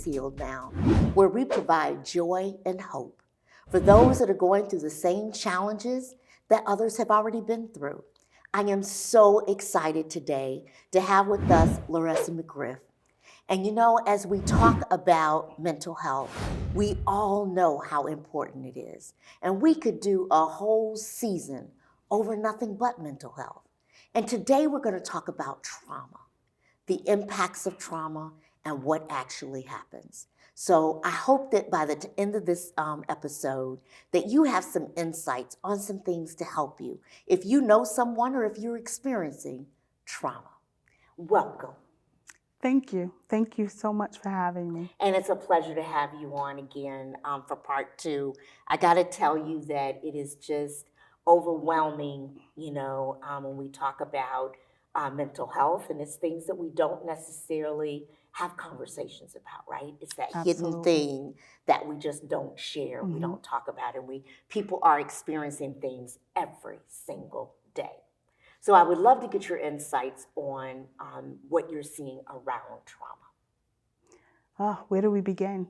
is Healed Now, where we provide joy and hope for those that are going through the same challenges that others have already been through. I am so excited today to have with us Larissa McGriff. And you know, as we talk about mental health, we all know how important it is. And we could do a whole season over nothing but mental health. And today we're going to talk about trauma, the impacts of trauma, and what actually happens. So I hope that by the end of this episode that you have some insights on some things to help you if you know someone or if you're experiencing trauma. Welcome. Thank you. Thank you so much for having me. And it's a pleasure to have you on again for part two. I got to tell you that it is just overwhelming, when we talk about mental health, and it's things that we don't necessarily have conversations about, right? It's that hidden thing that we just don't share, we don't talk about, and people are experiencing things every single day. So I would love to get your insights on what you're seeing around trauma. Where do we begin?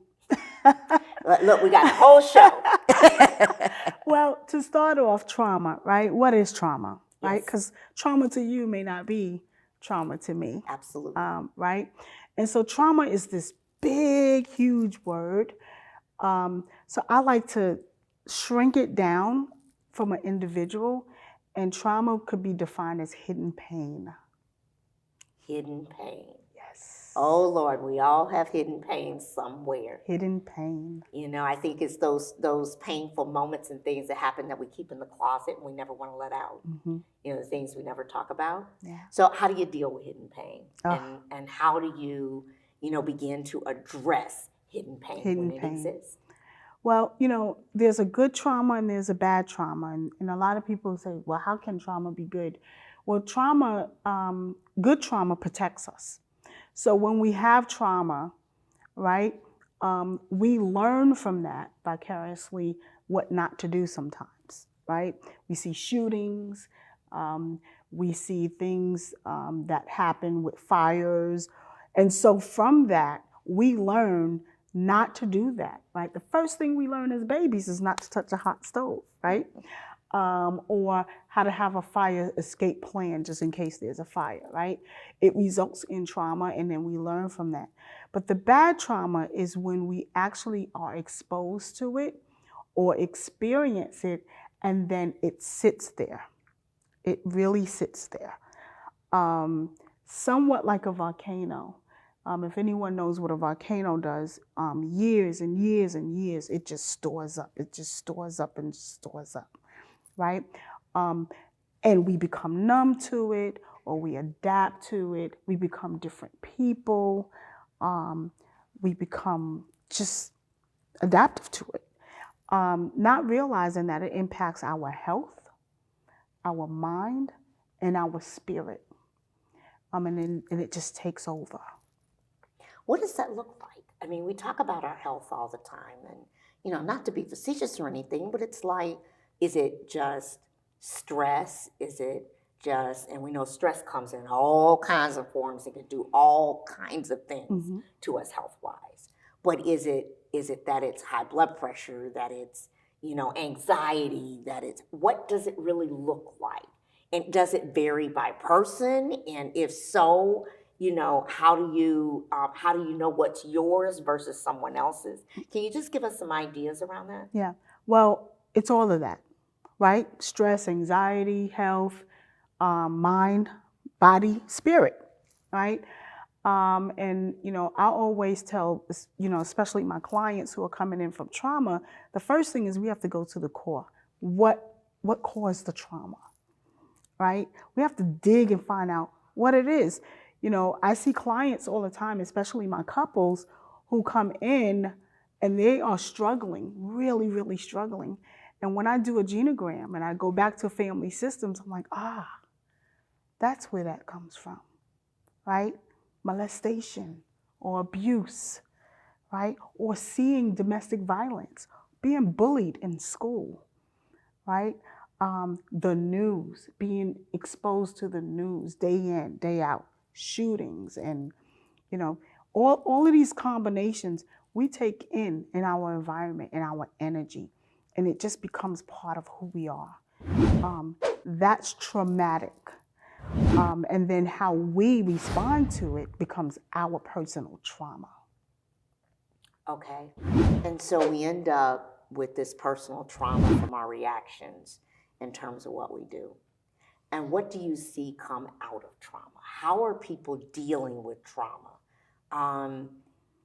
Look, we got a whole show. Well, to start off, trauma, right? What is trauma, right? Yes. Because trauma to you may not be trauma to me. Absolutely. Right? And so trauma is this big, huge word. So I like to shrink it down from an individual, and trauma could be defined as hidden pain. Hidden pain. Yes. Oh, Lord, we all have hidden pain somewhere. Hidden pain. I think it's those painful moments and things that happen that we keep in the closet and we never want to let out. Mm-hmm. The things we never talk about. Yeah. So how do you deal with hidden pain? And how do you, begin to address hidden pain when it exists? Well, there's a good trauma and there's a bad trauma. And a lot of people say, well, how can trauma be good? Well, good trauma protects us. So when we have trauma, right, we learn from that vicariously what not to do sometimes, right? We see shootings, we see things that happen with fires. And so from that, we learn not to do that, right? The first thing we learn as babies is not to touch a hot stove, right? Or how to have a fire escape plan just in case there's a fire, right? It results in trauma, and then we learn from that. But the bad trauma is when we actually are exposed to it or experience it, and then it sits there. It really sits there. Somewhat like a volcano. If anyone knows what a volcano does, years and years and years, it just stores up. It just stores up and stores up, right? And we become numb to it, or we adapt to it. We become different people. We become just adaptive to it, not realizing that it impacts our health, our mind, and our spirit. And it just takes over. What does that look like? I mean, we talk about our health all the time, and, not to be facetious or anything, but it's like, is it just stress? Is it just, and we know stress comes in all kinds of forms. It can do all kinds of things to us health-wise. But is it that it's high blood pressure, that it's, anxiety, that it's, what does it really look like? And does it vary by person? And if so, how do you know what's yours versus someone else's? Can you just give us some ideas around that? Yeah. Well, it's all of that, right? Stress, anxiety, health, mind, body, spirit, right? And I always tell, especially my clients who are coming in from trauma, the first thing is we have to go to the core. What caused the trauma, right? We have to dig and find out what it is. I see clients all the time, especially my couples, who come in and they are struggling, really, really struggling. And when I do a genogram and I go back to family systems, I'm like, that's where that comes from, right? Molestation or abuse, right? Or seeing domestic violence, being bullied in school, right? The news, being exposed to the news day in, day out, shootings, and All of these combinations we take in our environment and our energy, and it just becomes part of who we are. That's traumatic. And then how we respond to it becomes our personal trauma. Okay. And so we end up with this personal trauma from our reactions in terms of what we do. And what do you see come out of trauma? How are people dealing with trauma?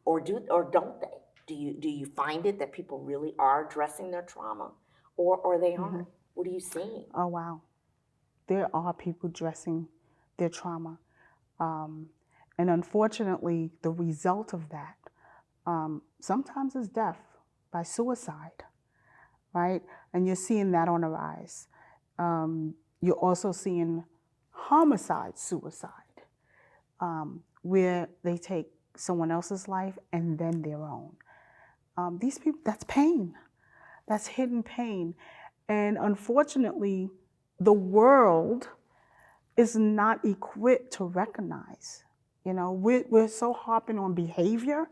Or don't they? Do you find it that people really are addressing their trauma, or they aren't? What are you seeing? Oh, wow. There are people addressing their trauma. And unfortunately, the result of that sometimes is death by suicide, right? And you're seeing that on the rise. You're also seeing homicide, suicide, where they take someone else's life and then their own. These people, that's pain. That's hidden pain. And unfortunately, the world is not equipped to recognize. You know, we're so harping on behavior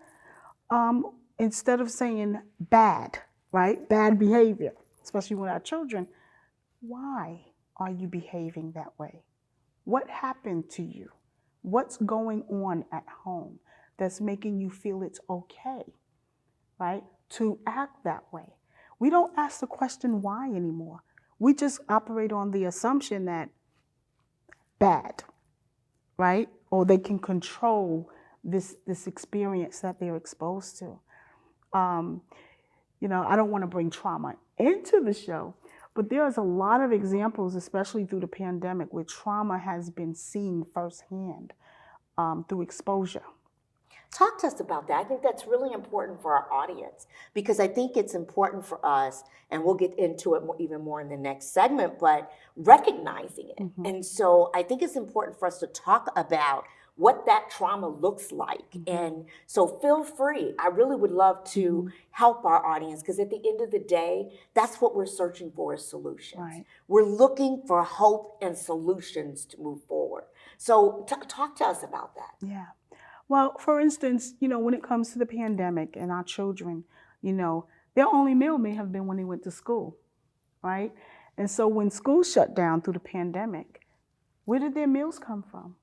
instead of saying bad, right? Bad behavior, especially with our children. Why are you behaving that way? What happened to you? What's going on at home that's making you feel it's okay, right, to act that way? We don't ask the question why anymore. We just operate on the assumption that bad, right? Or they can control this experience that they're exposed to. You know, I don't want to bring trauma into the show, but there's a lot of examples, especially through the pandemic, where trauma has been seen firsthand through exposure. Talk to us about that. I think that's really important for our audience, because I think it's important for us, and we'll get into it even more in the next segment, but recognizing it. And so I think it's important for us to talk about what that trauma looks like. And so feel free. I really would love to help our audience, because at the end of the day, that's what we're searching for, is solutions. Right. We're looking for hope and solutions to move forward. So talk to us about that. Yeah. Well, for instance, you know, when it comes to the pandemic and our children, you know, their only meal may have been when they went to school, right? And so when school shut down through the pandemic, where did their meals come from?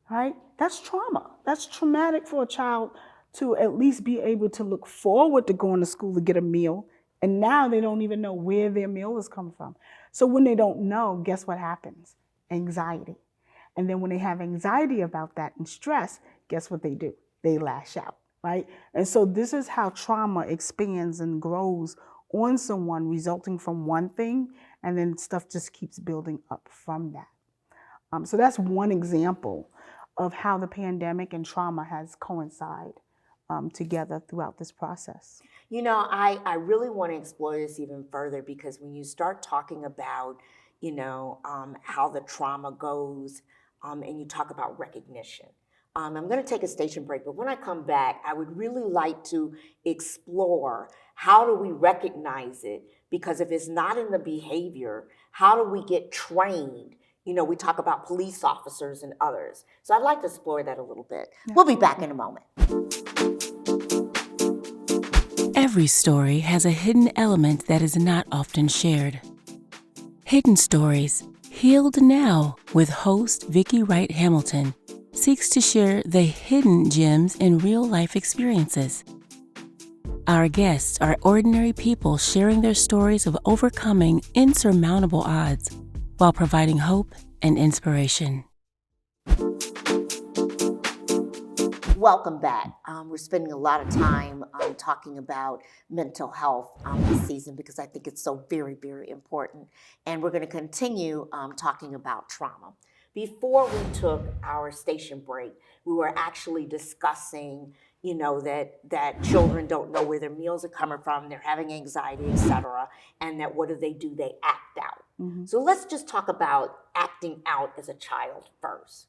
Right? That's trauma. That's traumatic for a child to at least be able to look forward to going to school to get a meal. And now they don't even know where their meal has come from. So when they don't know, guess what happens? Anxiety. And then when they have anxiety about that and stress, guess what they do? They lash out, right? And so this is how trauma expands and grows on someone, resulting from one thing, and then stuff just keeps building up from that. So that's one example of how the pandemic and trauma has coincided together throughout this process. You know, I really want to explore this even further, because when you start talking about, you know, how the trauma goes, and you talk about recognition. I'm going to take a station break, but when I come back, I would really like to explore, how do we recognize it? Because if it's not in the behavior, how do we get trained? You know, we talk about police officers and others. So I'd like to explore that a little bit. We'll be back in a moment. Every story has a hidden element that is not often shared. Hidden Stories, Healed Now, with host Vicki Wright Hamilton, seeks to share the hidden gems in real-life experiences. Our guests are ordinary people sharing their stories of overcoming insurmountable odds while providing hope and inspiration. Welcome back. We're spending a lot of time talking about mental health this season, because I think it's so very, very important. And we're going to continue talking about trauma. Before we took our station break, we were actually discussing, you know, that children don't know where their meals are coming from, they're having anxiety, etc., and that what do? They act out. So let's just talk about acting out as a child first.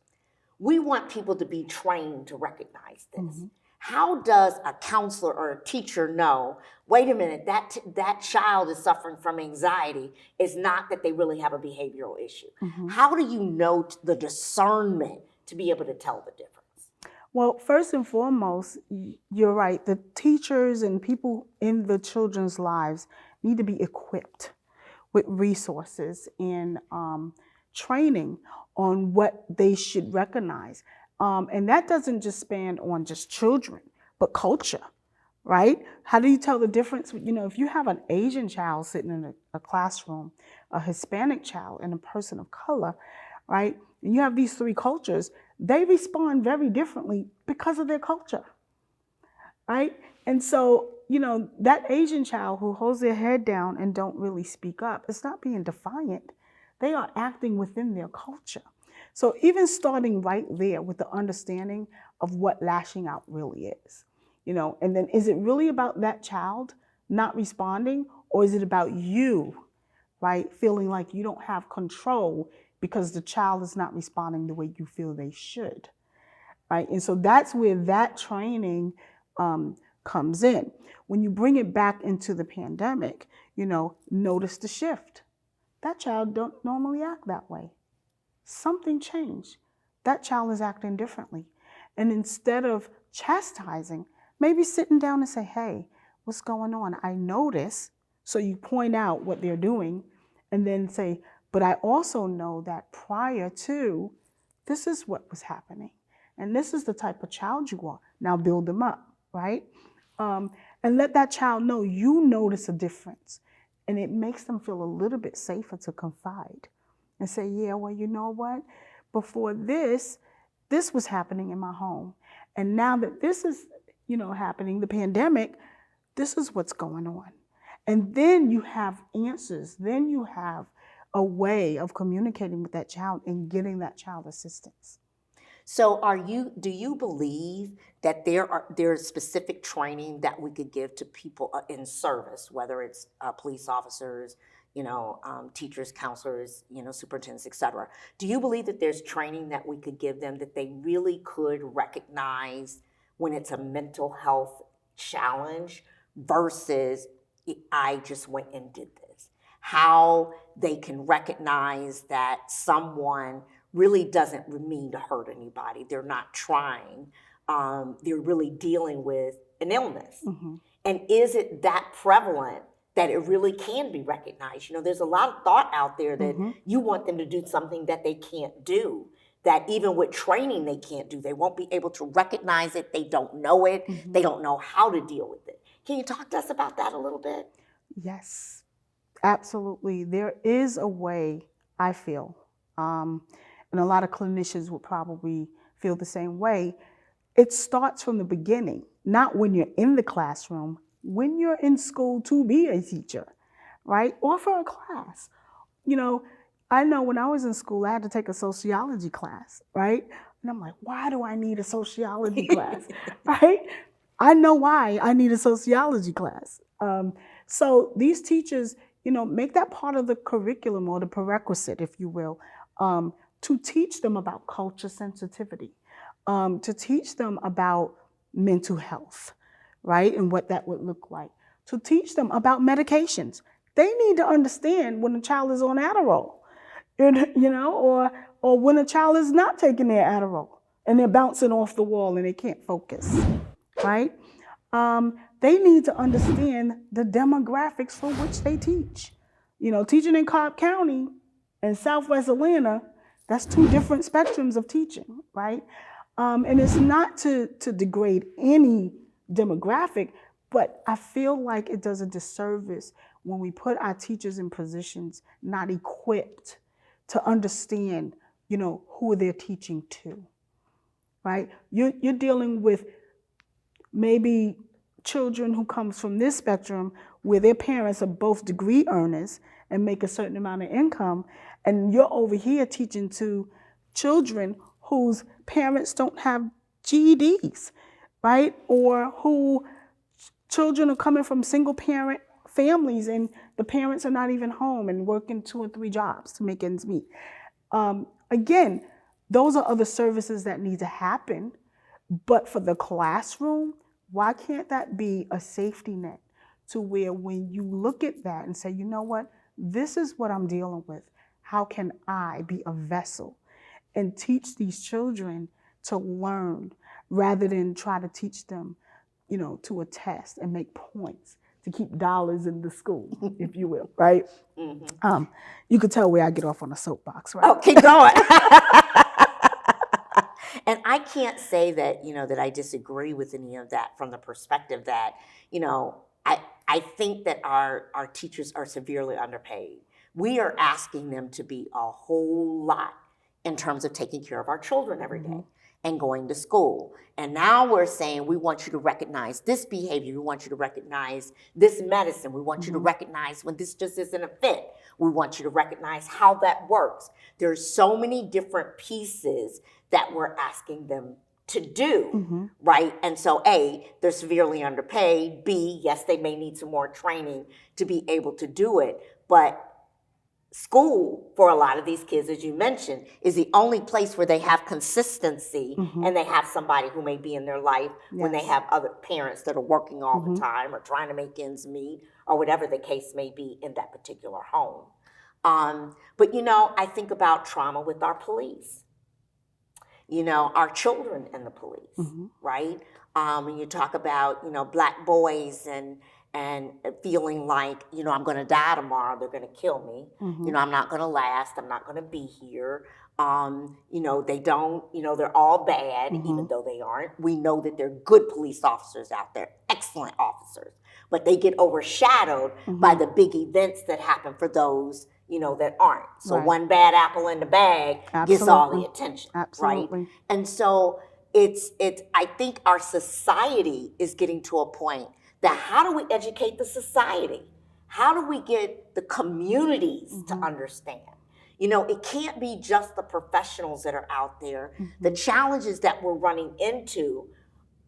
We want people to be trained to recognize this. How does a counselor or a teacher know, wait a minute, that child is suffering from anxiety? It's not that they really have a behavioral issue. How do you know the discernment to be able to tell the difference? Well, first and foremost, you're right. The teachers and people in the children's lives need to be equipped with resources and training on what they should recognize. And that doesn't just span on just children, but culture, right? How do you tell the difference? You know, if you have an Asian child sitting in a classroom, a Hispanic child, and a person of color, right? And you have these three cultures, they respond very differently because of their culture, right? And so, you know, that Asian child who holds their head down and don't really speak up, it's not being defiant. They are acting within their culture. So even starting right there with the understanding of what lashing out really is, you know, and then is it really about that child not responding, or is it about you, right, feeling like you don't have control because the child is not responding the way you feel they should, right? And so that's where that training comes in. When you bring it back into the pandemic, you know, notice the shift. That child don't normally act that way. Something changed. That child is acting differently. And instead of chastising, maybe sitting down and say, hey, what's going on? I notice. So you point out what they're doing and then say, but I also know that prior to, this is what was happening. And this is the type of child you are. Now build them up, right? And let that child know you notice a difference. And it makes them feel a little bit safer to confide and say, yeah, well, you know what? Before this was happening in my home. And now that this is, you know, happening, the pandemic, this is what's going on. And then you have answers. Then you have a way of communicating with that child and getting that child assistance. So do you believe that there's specific training that we could give to people in service, whether it's police officers, you know, teachers, counselors, you know, superintendents, et cetera? Do you believe that there's training that we could give them that they really could recognize when it's a mental health challenge versus I just went and did this? How they can recognize that someone really doesn't mean to hurt anybody. They're not trying. They're really dealing with an illness. Mm-hmm. And is it that prevalent that it really can be recognized? You know, there's a lot of thought out there that mm-hmm. you want them to do something that they can't do, that even with training they can't do. They won't be able to recognize it. They don't know it. Mm-hmm. They don't know how to deal with it. Can you talk to us about that a little bit? Yes, absolutely. There is a way, I feel, and a lot of clinicians would probably feel the same way. It starts from the beginning, not when you're in the classroom, when you're in school to be a teacher, right? Or for a class. You know when I was in school, I had to take a sociology class, right? And I'm like, why do I need a sociology class, right? I know why I need a sociology class. So these teachers, make that part of the curriculum or the prerequisite, if you will, to teach them about culture sensitivity, to teach them about mental health, right? And what that would look like. To teach them about medications. They need to understand when a child is on Adderall, or when a child is not taking their Adderall and they're bouncing off the wall and they can't focus, right? They need to understand the demographics for which they teach. Teaching in Cobb County and Southwest Atlanta, that's two different spectrums of teaching, right? And it's not to degrade any demographic, but I feel like it does a disservice when we put our teachers in positions not equipped to understand, who they're teaching to, right? You're dealing with maybe children who comes from this spectrum where their parents are both degree earners and make a certain amount of income, and you're over here teaching to children whose parents don't have GEDs, right? Or who children are coming from single parent families and the parents are not even home and working 2 or 3 jobs to make ends meet. Again, those are other services that need to happen, but for the classroom, why can't that be a safety net to where when you look at that and say, you know what, this is what I'm dealing with. How can I be a vessel and teach these children to learn, rather than try to teach them, to a test and make points to keep dollars in the school, if you will, right? You could tell where I get off on a soapbox, right? Oh, keep going. And I can't say that, that I disagree with any of that from the perspective that, I think that our teachers are severely underpaid. We are asking them to be a whole lot in terms of taking care of our children every day and going to school. And now we're saying we want you to recognize this behavior. We want you to recognize this medicine. We want you to recognize when this just isn't a fit. We want you to recognize how that works. There's so many different pieces that we're asking them to do, right? And so A, they're severely underpaid. B, yes, they may need some more training to be able to do it. But school, for a lot of these kids, as you mentioned, is the only place where they have consistency and they have somebody who may be in their life when they have other parents that are working all the time or trying to make ends meet or whatever the case may be in that particular home. But, I think about trauma with our police. Our children and the police, right? When you talk about, Black boys and feeling like, I'm going to die tomorrow, they're going to kill me. I'm not going to last, I'm not going to be here. They don't, they're all bad, even though they aren't. We know that they're good police officers out there, excellent officers, but they get overshadowed by the big events that happen for those that aren't. So one bad apple in the bag gets all the attention, right? And so it's I think our society is getting to a point that how do we educate the society? How do we get the communities to understand? It can't be just the professionals that are out there. The challenges that we're running into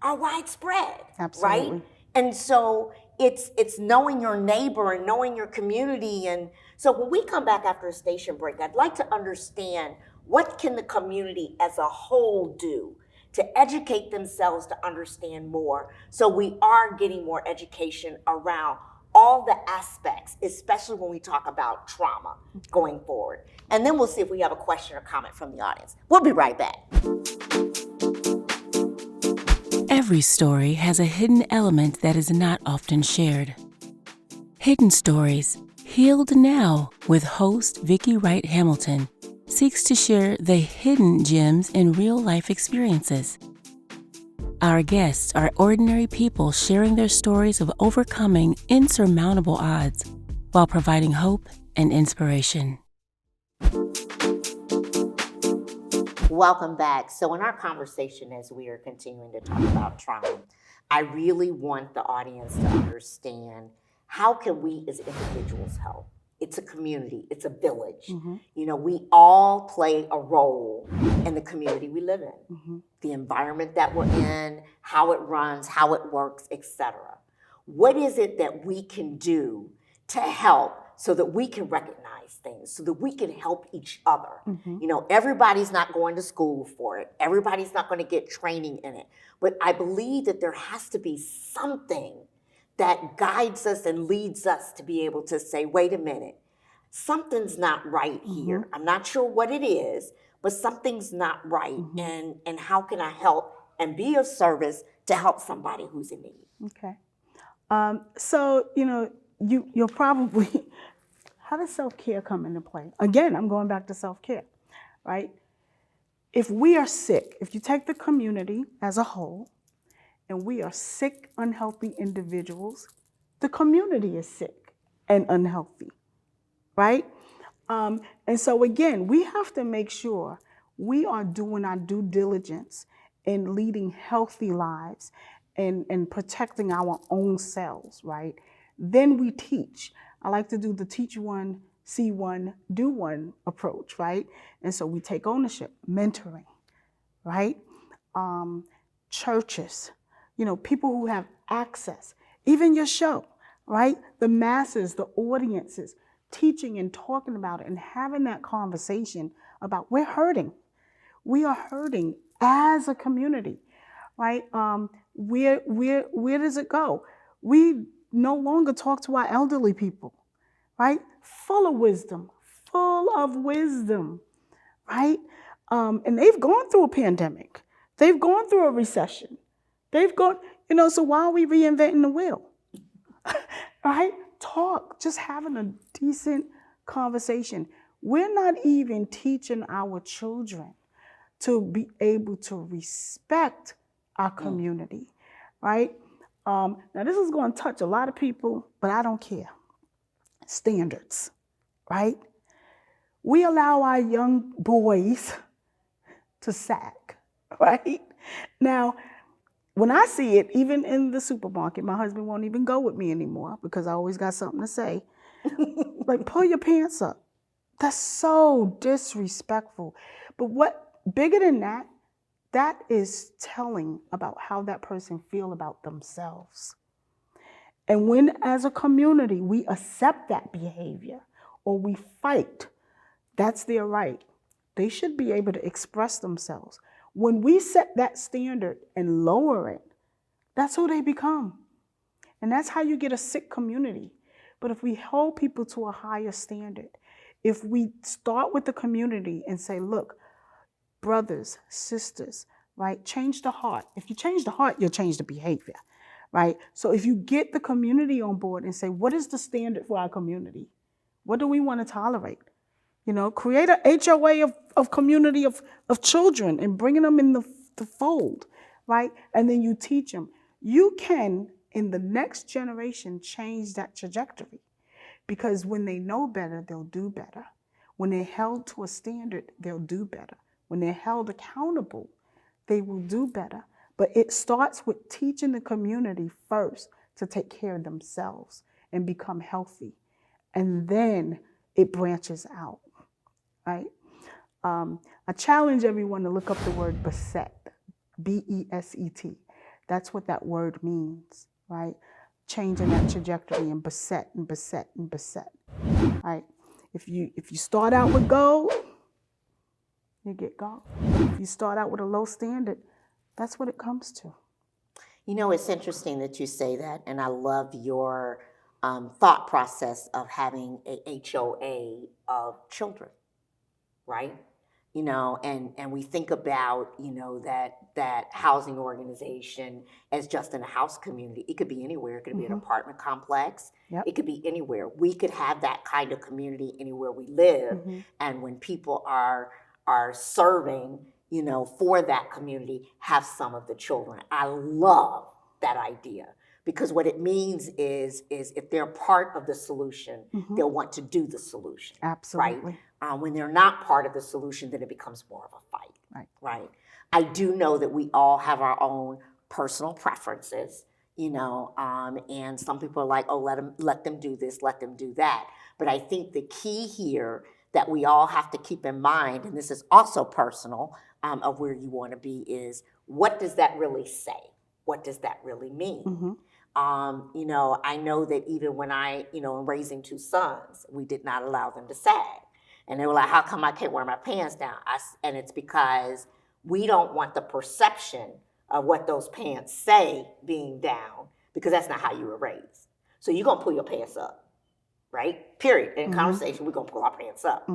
are widespread, right? And so it's knowing your neighbor and knowing your community. And so when we come back after a station break, I'd like to understand what can the community as a whole do to educate themselves to understand more, so we are getting more education around all the aspects, especially when we talk about trauma going forward. And then we'll see if we have a question or comment from the audience. We'll be right back. Every story has a hidden element that is not often shared. Hidden Stories, Healed Now, with host Vicki Wright Hamilton, seeks to share the hidden gems in real-life experiences. Our guests are ordinary people sharing their stories of overcoming insurmountable odds while providing hope and inspiration. Welcome back. So in our conversation, as we are continuing to talk about trauma, I really want the audience to understand, how can we as individuals help? It's a community, it's a village. We all play a role in the community we live in, the environment that we're in, how it runs, how it works, etc. What is it that we can do to help so that we can recognize things, so that we can help each other? Everybody's not going to school for it. Everybody's not going to get training in it. But I believe that there has to be something that guides us and leads us to be able to say, wait a minute, something's not right here. I'm not sure what it is, but something's not right. And how can I help and be of service to help somebody who's in need? Okay. So, you'll probably, how does self-care come into play? Again, I'm going back to self-care, right? If we are sick, if you take the community as a whole, and we are sick, unhealthy individuals, the community is sick and unhealthy, right? And so again, we have to make sure we are doing our due diligence in leading healthy lives and protecting our own selves, right? Then we teach. I like to do the teach one, see one, do one approach, right? And so we take ownership, mentoring, right? Churches, people who have access, even your show, right? The masses, the audiences, teaching and talking about it and having that conversation about we're hurting. We are hurting as a community, right? Where does it go? We no longer talk to our elderly people, right? Full of wisdom, right? And they've gone through a pandemic. They've gone through a recession. They've gone, so why are we reinventing the wheel? Right? Talk, just having a decent conversation. We're not even teaching our children to be able to respect our community, right? Now, this is going to touch a lot of people, but I don't care. Standards, right? We allow our young boys to sag, right? Now, when I see it, even in the supermarket, my husband won't even go with me anymore because I always got something to say. Like, pull your pants up. That's so disrespectful. But what, bigger than that, that is telling about how that person feel about themselves. And when, as a community, we accept that behavior or we fight, that's their right. They should be able to express themselves. When we set that standard and lower it, that's who they become. And that's how you get a sick community. But if we hold people to a higher standard, if we start with the community and say, look, brothers, sisters, right, change the heart. If you change the heart, you'll change the behavior, right? So if you get the community on board and say, what is the standard for our community? What do we want to tolerate? Create a HOA of community of children and bringing them in the fold, right? And then you teach them. You can, in the next generation, change that trajectory. Because when they know better, they'll do better. When they're held to a standard, they'll do better. When they're held accountable, they will do better. But it starts with teaching the community first to take care of themselves and become healthy. And then it branches out. Right? I challenge everyone to look up the word beset, B-E-S-E-T. That's what that word means, right? Changing that trajectory and beset and beset and beset, right? If you start out with gold, you get gold. If you start out with a low standard, that's what it comes to. It's interesting that you say that, and I love your thought process of having a HOA of children. Right? And we think about, that housing organization as just in a house community. It could be anywhere. It could be an apartment complex. Yep. It could be anywhere. We could have that kind of community anywhere we live. And when people are serving, for that community, have some of the children. I love that idea. Because what it means is if they're part of the solution, they'll want to do the solution. Absolutely. Right? When they're not part of the solution, then it becomes more of a fight. Right? I do know that we all have our own personal preferences, and some people are like, oh, let them do this, let them do that. But I think the key here that we all have to keep in mind, and this is also personal of where you want to be, is what does that really say? What does that really mean? I know that even when I, in raising two sons, we did not allow them to sag. And they were like, how come I can't wear my pants down? And it's because we don't want the perception of what those pants say being down, because that's not how you were raised. So you're going to pull your pants up, right? Period. In conversation, we're going to pull our pants up.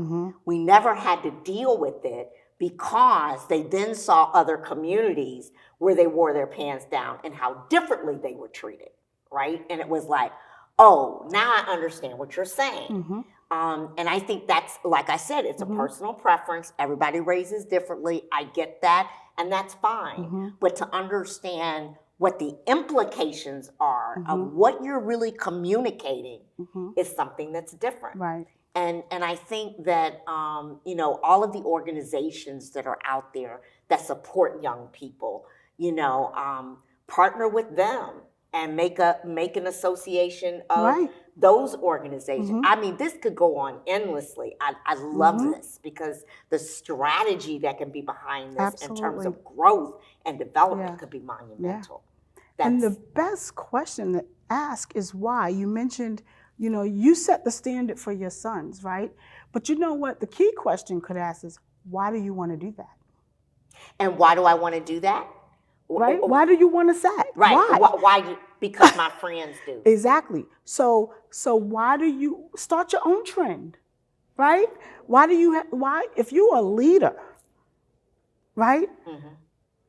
We never had to deal with it because they then saw other communities where they wore their pants down and how differently they were treated, right? And it was like, oh, now I understand what you're saying. And I think that's, like I said, it's a personal preference. Everybody raises differently. I get that, and that's fine. But to understand what the implications are of what you're really communicating is something that's different. Right. And I think that, all of the organizations that are out there that support young people, partner with them and make an association of those organizations. I mean, this could go on endlessly. I love this because the strategy that can be behind this in terms of growth and development could be monumental. And the best question to ask is why. You mentioned, you set the standard for your sons, right? But you know what? The key question could ask is, why do you want to do that? And why do I want to do that? Right? Why do you want to sag? Right. Why? Because my friends do. Exactly. So why do you start your own trend? Right? Why do you why if you're a leader, right?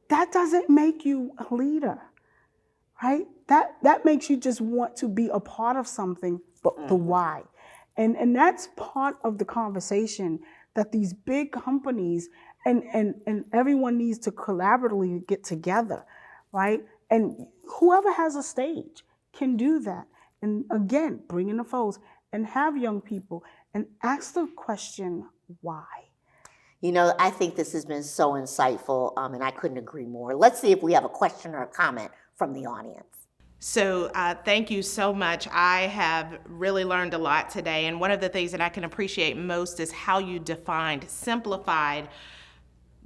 that doesn't make you a leader, right? That makes you just want to be a part of something, but the why. And that's part of the conversation that these big companies and everyone needs to collaboratively get together, right? And whoever has a stage can do that. And again, bring in the folks and have young people and ask the question, why? You know, I think this has been so insightful, and I couldn't agree more. Let's see if we have a question or a comment from the audience. So thank you so much. I have really learned a lot today. And one of the things that I can appreciate most is how you defined, simplified,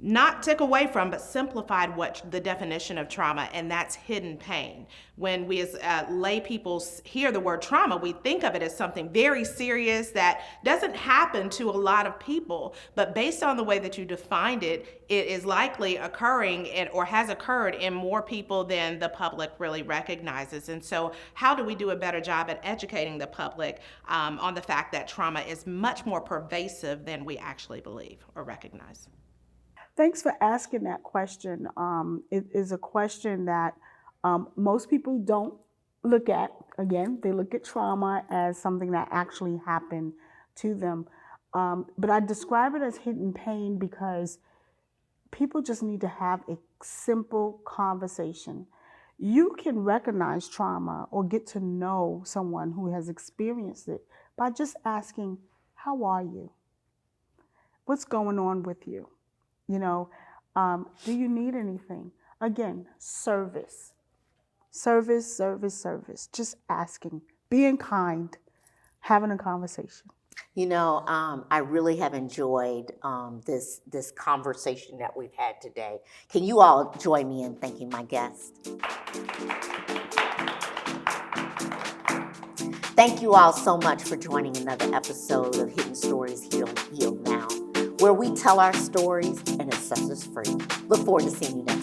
not took away from, but simplified what the definition of trauma, and that's hidden pain. When we as lay people hear the word trauma, we think of it as something very serious that doesn't happen to a lot of people, but based on the way that you defined it, it is likely occurring or has occurred in more people than the public really recognizes. And so how do we do a better job at educating the public on the fact that trauma is much more pervasive than we actually believe or recognize? Thanks for asking that question. It is a question that most people don't look at. Again, they look at trauma as something that actually happened to them. But I describe it as hidden pain because people just need to have a simple conversation. You can recognize trauma or get to know someone who has experienced it by just asking, how are you? What's going on with you? You know, do you need anything? Again, service. Just asking, being kind, having a conversation. You know, I really have enjoyed this conversation that we've had today. Can you all join me in thanking my guest? Thank you all so much for joining another episode of Hidden Stories Healed Now, where we tell our stories and it sets us free. Look forward to seeing you next time.